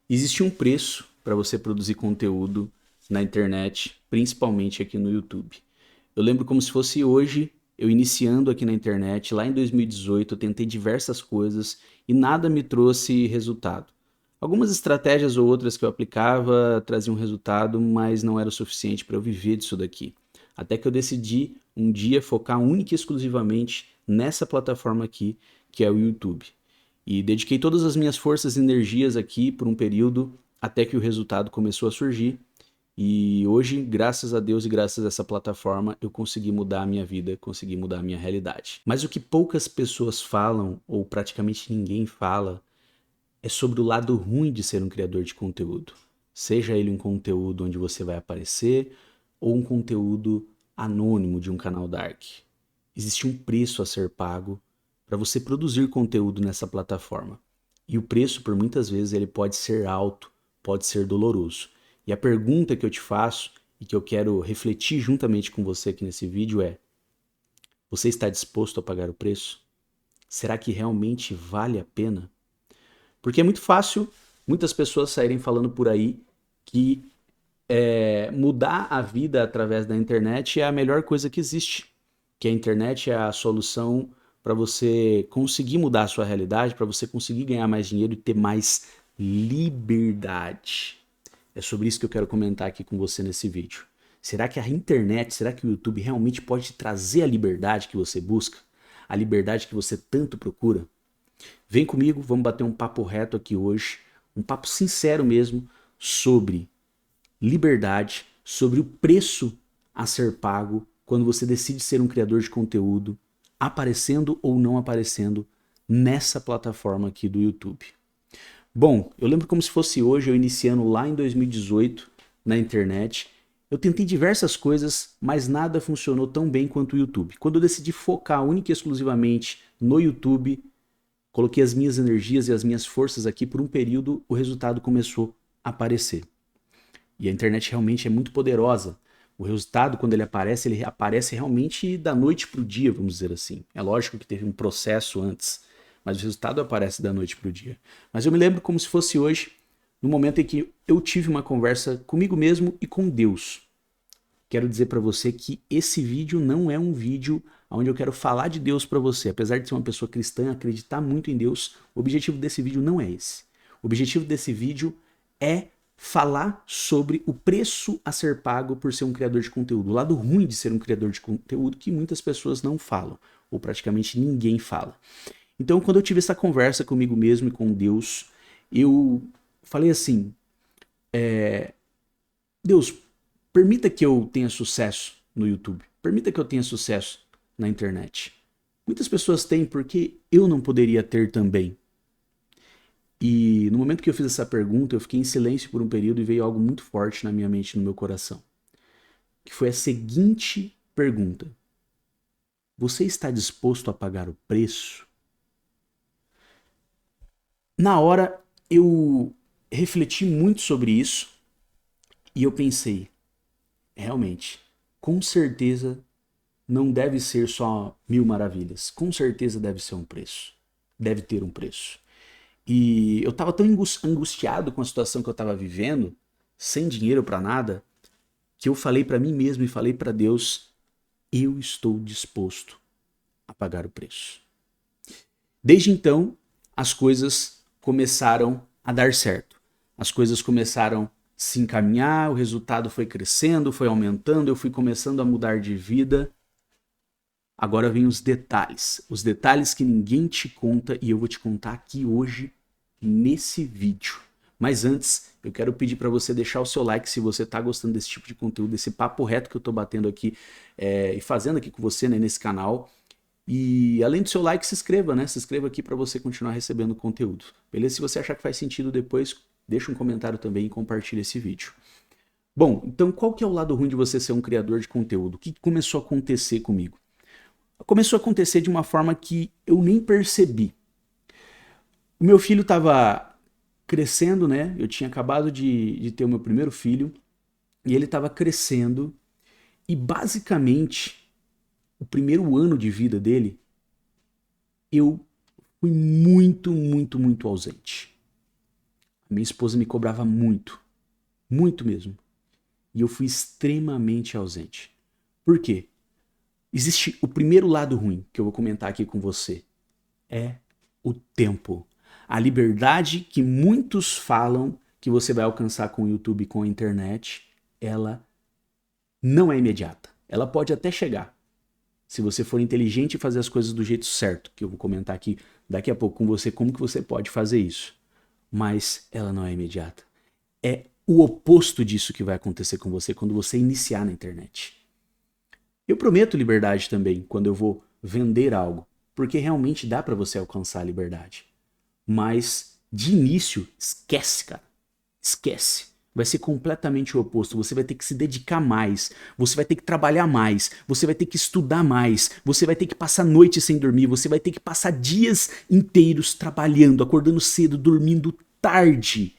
Existe um preço para você produzir conteúdo na internet, principalmente aqui no YouTube. Eu lembro como se fosse hoje, eu iniciando aqui na internet, lá em 2018, eu tentei diversas coisas e nada me trouxe resultado. Algumas estratégias ou outras que eu aplicava traziam resultado, mas não era o suficiente para eu viver disso daqui. Até que eu decidi um dia focar única e exclusivamente nessa plataforma aqui, que é o YouTube. E dediquei todas as minhas forças e energias aqui por um período até que o resultado começou a surgir. E hoje, graças a Deus e graças a essa plataforma, eu consegui mudar a minha vida, consegui mudar a minha realidade. Mas o que poucas pessoas falam, ou praticamente ninguém fala, é sobre o lado ruim de ser um criador de conteúdo. Seja ele um conteúdo onde você vai aparecer, ou um conteúdo anônimo de um canal dark. Existe um preço a ser pago para você produzir conteúdo nessa plataforma. E o preço, por muitas vezes, ele pode ser alto, pode ser doloroso. E a pergunta que eu te faço e que eu quero refletir juntamente com você aqui nesse vídeo é: você está disposto a pagar o preço? Será que realmente vale a pena? Porque é muito fácil muitas pessoas saírem falando por aí que mudar a vida através da internet é a melhor coisa que existe. Que a internet é a solução para você conseguir mudar a sua realidade, para você conseguir ganhar mais dinheiro e ter mais liberdade. É sobre isso que eu quero comentar aqui com você nesse vídeo. Será que a internet, será que o YouTube realmente pode te trazer a liberdade que você busca? A liberdade que você tanto procura? Vem comigo, vamos bater um papo reto aqui hoje, um papo sincero mesmo sobre liberdade, sobre o preço a ser pago quando você decide ser um criador de conteúdo, aparecendo ou não aparecendo nessa plataforma aqui do YouTube. Bom, eu lembro como se fosse hoje, eu iniciando lá em 2018 na internet. Eu tentei diversas coisas, mas nada funcionou tão bem quanto o YouTube. Quando eu decidi focar única e exclusivamente no YouTube, coloquei as minhas energias e as minhas forças aqui por um período, o resultado começou a aparecer. E a internet realmente é muito poderosa. O resultado, quando ele aparece realmente da noite para o dia, vamos dizer assim. É lógico que teve um processo antes, mas o resultado aparece da noite para o dia. Mas eu me lembro como se fosse hoje, no momento em que eu tive uma conversa comigo mesmo e com Deus. Quero dizer para você que esse vídeo não é um vídeo onde eu quero falar de Deus para você. Apesar de ser uma pessoa cristã, acreditar muito em Deus, o objetivo desse vídeo não é esse. O objetivo desse vídeo é falar sobre o preço a ser pago por ser um criador de conteúdo. O lado ruim de ser um criador de conteúdo que muitas pessoas não falam, ou praticamente ninguém fala. Então, quando eu tive essa conversa comigo mesmo e com Deus, eu falei assim: Deus, permita que eu tenha sucesso no YouTube. Permita que eu tenha sucesso na internet. Muitas pessoas têm, porque eu não poderia ter também. E no momento que eu fiz essa pergunta, eu fiquei em silêncio por um período e veio algo muito forte na minha mente e no meu coração. Que foi a seguinte pergunta: você está disposto a pagar o preço? Na hora eu refleti muito sobre isso e eu pensei, realmente, com certeza não deve ser só mil maravilhas. Com certeza deve ser um preço. Deve ter um preço. E eu tava tão angustiado com a situação que eu tava vivendo, sem dinheiro para nada, que eu falei para mim mesmo e falei para Deus: eu estou disposto a pagar o preço. Desde então, as coisas começaram a dar certo. As coisas começaram a se encaminhar, o resultado foi crescendo, foi aumentando, eu fui começando a mudar de vida. Agora vem os detalhes que ninguém te conta e eu vou te contar aqui hoje nesse vídeo. Mas antes, eu quero pedir para você deixar o seu like se você está gostando desse tipo de conteúdo, desse papo reto que eu estou batendo aqui e fazendo aqui com você, né, nesse canal. E além do seu like, se inscreva, né? Se inscreva aqui para você continuar recebendo conteúdo. Beleza? Se você achar que faz sentido depois, deixa um comentário também e compartilha esse vídeo. Bom, então qual que é o lado ruim de você ser um criador de conteúdo? O que começou a acontecer comigo? Começou a acontecer de uma forma que eu nem percebi. O meu filho estava crescendo, né? Eu tinha acabado de ter o meu primeiro filho e ele estava crescendo e basicamente o primeiro ano de vida dele eu fui muito ausente. minha esposa me cobrava muito, muito mesmo. E eu fui extremamente ausente. Por quê? Existe o primeiro lado ruim que eu vou comentar aqui com você. É o tempo. A liberdade que muitos falam que você vai alcançar com o YouTube e com a internet, ela não é imediata. Ela pode até chegar. Se você for inteligente e fazer as coisas do jeito certo, que eu vou comentar aqui daqui a pouco com você como que você pode fazer isso. Mas ela não é imediata. É o oposto disso que vai acontecer com você quando você iniciar na internet. Eu prometo liberdade também quando eu vou vender algo, porque realmente dá para você alcançar a liberdade. Mas de início, esquece, cara. Esquece. Vai ser completamente o oposto. Você vai ter que se dedicar mais. Você vai ter que trabalhar mais. Você vai ter que estudar mais. Você vai ter que passar noite sem dormir. Você vai ter que passar dias inteiros trabalhando, acordando cedo, dormindo tarde.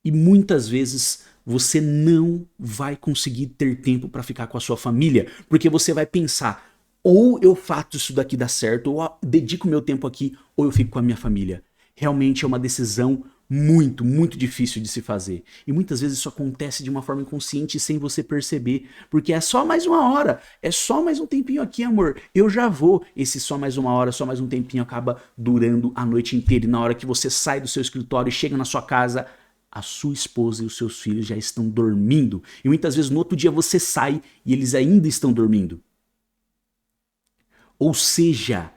E muitas vezes você não vai conseguir ter tempo para ficar com a sua família, porque você vai pensar: ou eu faço isso daqui dar certo, ou eu dedico meu tempo aqui, ou eu fico com a minha família. Realmente é uma decisão muito, muito difícil de se fazer. E muitas vezes isso acontece de uma forma inconsciente sem você perceber, porque é só mais uma hora, é só mais um tempinho aqui, amor. Eu já vou. Esse só mais uma hora, só mais um tempinho acaba durando a noite inteira. E na hora que você sai do seu escritório e chega na sua casa, a sua esposa e os seus filhos já estão dormindo. E muitas vezes no outro dia você sai e eles ainda estão dormindo. Ou seja,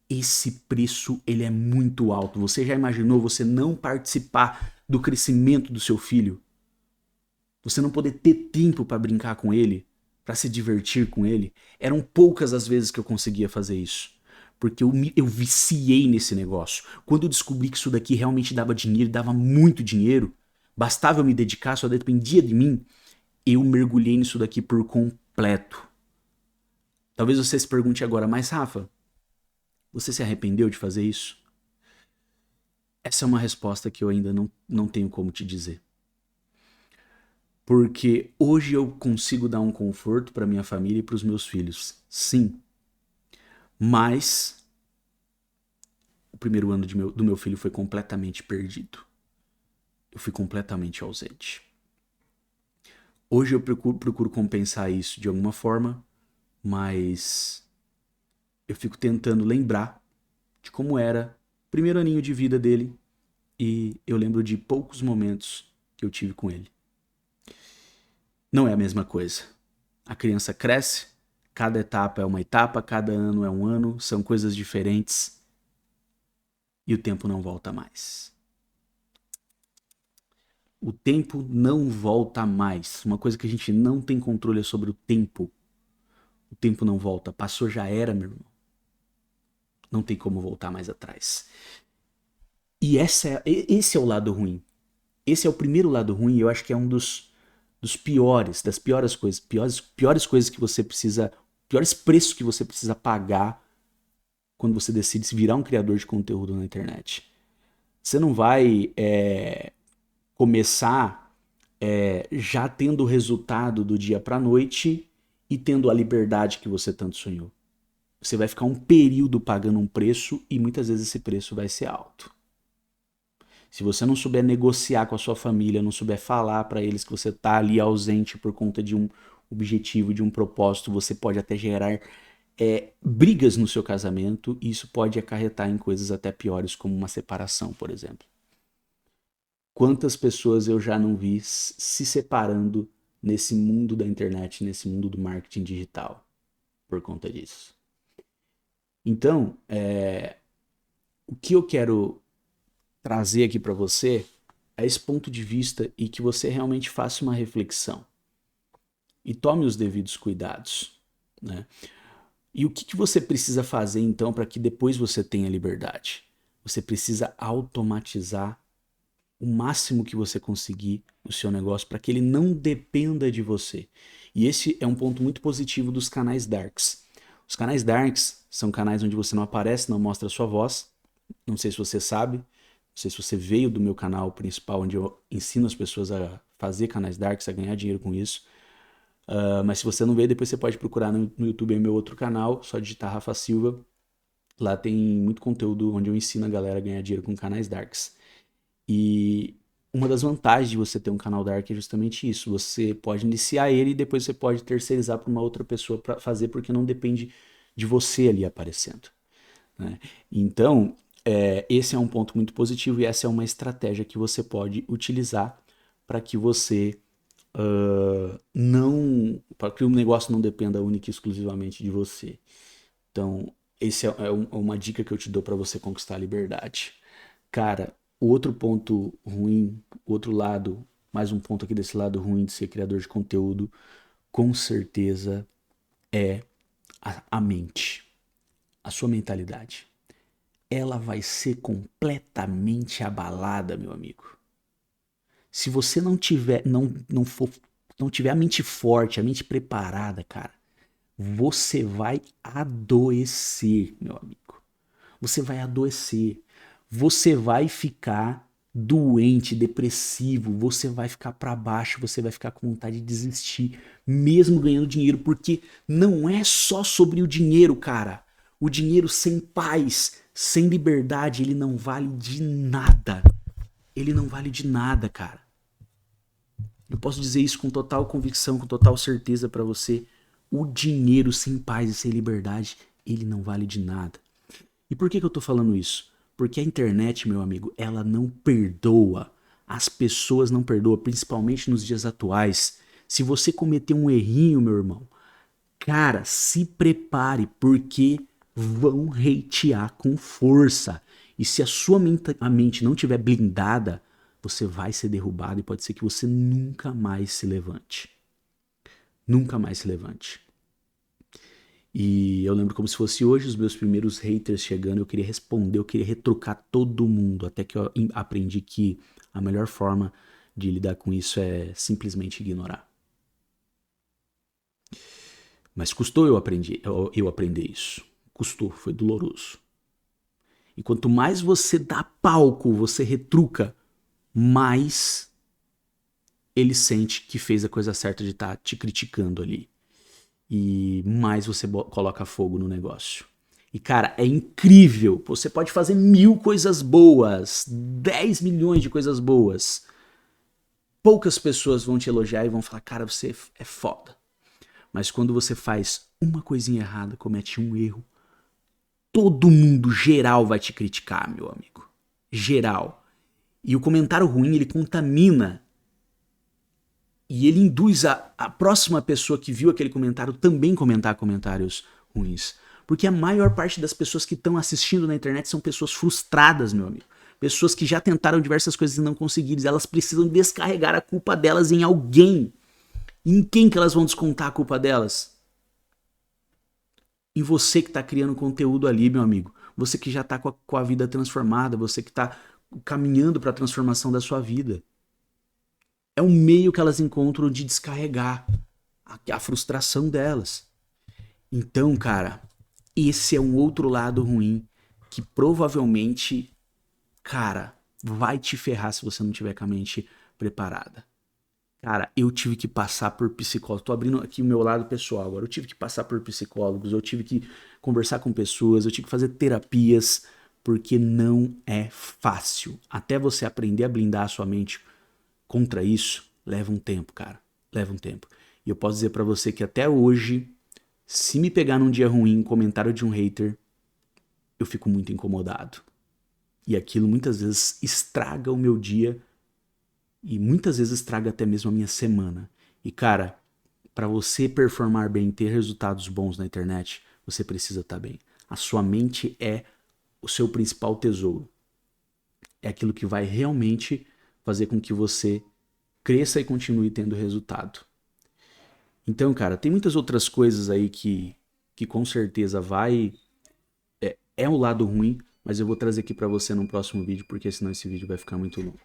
esse preço ele é muito alto. Você já imaginou você não participar do crescimento do seu filho? Você não poder ter tempo para brincar com ele, para se divertir com ele? Eram poucas as vezes que eu conseguia fazer isso. Porque eu viciei nesse negócio. Quando eu descobri que isso daqui realmente dava dinheiro, dava muito dinheiro, bastava eu me dedicar, só dependia de mim, eu mergulhei nisso daqui por completo. Talvez você se pergunte agora, mas Rafa, você se arrependeu de fazer isso? Essa é uma resposta que eu ainda não tenho como te dizer. Porque hoje eu consigo dar um conforto para minha família e para os meus filhos. Sim. Mas o primeiro ano do meu filho foi completamente perdido. Eu fui completamente ausente. Hoje eu procuro compensar isso de alguma forma, mas eu fico tentando lembrar de como era o primeiro aninho de vida dele e eu lembro de poucos momentos que eu tive com ele. Não é a mesma coisa. A criança cresce, cada etapa é uma etapa, cada ano é um ano, são coisas diferentes e o tempo não volta mais. O tempo não volta mais. Uma coisa que a gente não tem controle é sobre o tempo. O tempo não volta. Passou, já era, meu irmão. Não tem como voltar mais atrás. E esse é o lado ruim. Esse é o primeiro lado ruim e eu acho que é um dos piores, das piores coisas. Piores coisas que você precisa. Piores preços que você precisa pagar quando você decide se virar um criador de conteúdo na internet. Você não vai começar já tendo o resultado do dia para a noite e tendo a liberdade que você tanto sonhou. Você vai ficar um período pagando um preço e muitas vezes esse preço vai ser alto. Se você não souber negociar com a sua família, não souber falar para eles que você tá ali ausente por conta de um objetivo, de um propósito, você pode até gerar brigas no seu casamento e isso pode acarretar em coisas até piores, como uma separação, por exemplo. Quantas pessoas eu já não vi se separando nesse mundo da internet, nesse mundo do marketing digital, por conta disso. Então, o que eu quero trazer aqui para você é esse ponto de vista e que você realmente faça uma reflexão e tome os devidos cuidados, né? E o que você precisa fazer então para que depois você tenha liberdade? Você precisa automatizar o máximo que você conseguir o seu negócio para que ele não dependa de você. E esse é um ponto muito positivo dos canais Darks. Os canais Darks são canais onde você não aparece, não mostra a sua voz. Não sei se você sabe, não sei se você veio do meu canal principal, onde eu ensino as pessoas a fazer canais Darks, a ganhar dinheiro com isso. Mas se você não veio, depois você pode procurar no YouTube em meu outro canal, só digitar Rafa Silva. Lá tem muito conteúdo onde eu ensino a galera a ganhar dinheiro com canais Darks. E uma das vantagens de você ter um canal Dark é justamente isso. Você pode iniciar ele e depois você pode terceirizar para uma outra pessoa para fazer, porque não depende de você ali aparecendo, né? Então, esse é um ponto muito positivo e essa é uma estratégia que você pode utilizar para que você não, para que o negócio não dependa única e exclusivamente de você. Então, esse é uma dica que eu te dou para você conquistar a liberdade. Cara, o outro ponto ruim, outro lado, mais um ponto aqui desse lado ruim de ser criador de conteúdo, com certeza é a mente, a sua mentalidade. Ela vai ser completamente abalada, meu amigo. Se você não tiver, não tiver a mente forte, a mente preparada, cara, você vai adoecer, meu amigo. Você vai adoecer. Você vai ficar doente, depressivo, você vai ficar para baixo, você vai ficar com vontade de desistir, mesmo ganhando dinheiro, porque não é só sobre o dinheiro, cara. O dinheiro sem paz, sem liberdade, ele não vale de nada. Ele não vale de nada, cara. Eu posso dizer isso com total convicção, com total certeza para você. O dinheiro sem paz e sem liberdade, ele não vale de nada. E por que eu tô falando isso? Porque a internet, meu amigo, ela não perdoa. As pessoas não perdoam, principalmente nos dias atuais. Se você cometer um errinho, meu irmão, cara, se prepare, porque vão hatear com força. E se a mente não tiver blindada, você vai ser derrubado e pode ser que você nunca mais se levante. Nunca mais se levante. E eu lembro como se fosse hoje os meus primeiros haters chegando, eu queria responder, eu queria retrucar todo mundo, até que eu aprendi que a melhor forma de lidar com isso é simplesmente ignorar. Mas custou eu aprender isso. Custou, foi doloroso. E quanto mais você dá palco, você retruca, mais ele sente que fez a coisa certa de estar te criticando ali. E mais você coloca fogo no negócio. E cara, é incrível. Você pode fazer 1000 coisas boas, 10 milhões de coisas boas. Poucas pessoas vão te elogiar e vão falar, cara, você é foda. Mas quando você faz uma coisinha errada, comete um erro, todo mundo, geral, vai te criticar, meu amigo. Geral. E o comentário ruim, ele contamina. E ele induz a próxima pessoa que viu aquele comentário também comentar comentários ruins. Porque a maior parte das pessoas que estão assistindo na internet são pessoas frustradas, meu amigo. Pessoas que já tentaram diversas coisas e não conseguiram. Elas precisam descarregar a culpa delas em alguém. Em quem que elas vão descontar a culpa delas? Em você que está criando conteúdo ali, meu amigo. Você que já está com a vida transformada. Você que está caminhando para a transformação da sua vida. É um meio que elas encontram de descarregar a frustração delas. Então, cara, esse é um outro lado ruim que provavelmente, cara, vai te ferrar se você não tiver com a mente preparada. Cara, eu tive que passar por psicólogos. Tô abrindo aqui o meu lado pessoal agora. Eu tive que passar por psicólogos, eu tive que conversar com pessoas, eu tive que fazer terapias, porque não é fácil. Até você aprender a blindar a sua mente contra isso, leva um tempo, cara. Leva um tempo. E eu posso dizer pra você que até hoje, se me pegar num dia ruim, um comentário de um hater, eu fico muito incomodado. E aquilo muitas vezes estraga o meu dia e muitas vezes estraga até mesmo a minha semana. E cara, pra você performar bem, ter resultados bons na internet, você precisa estar bem. A sua mente é o seu principal tesouro. É aquilo que vai realmente fazer com que você cresça e continue tendo resultado. Então, cara, tem muitas outras coisas aí que com certeza é o lado ruim, mas eu vou trazer aqui pra você no próximo vídeo, porque senão esse vídeo vai ficar muito longo.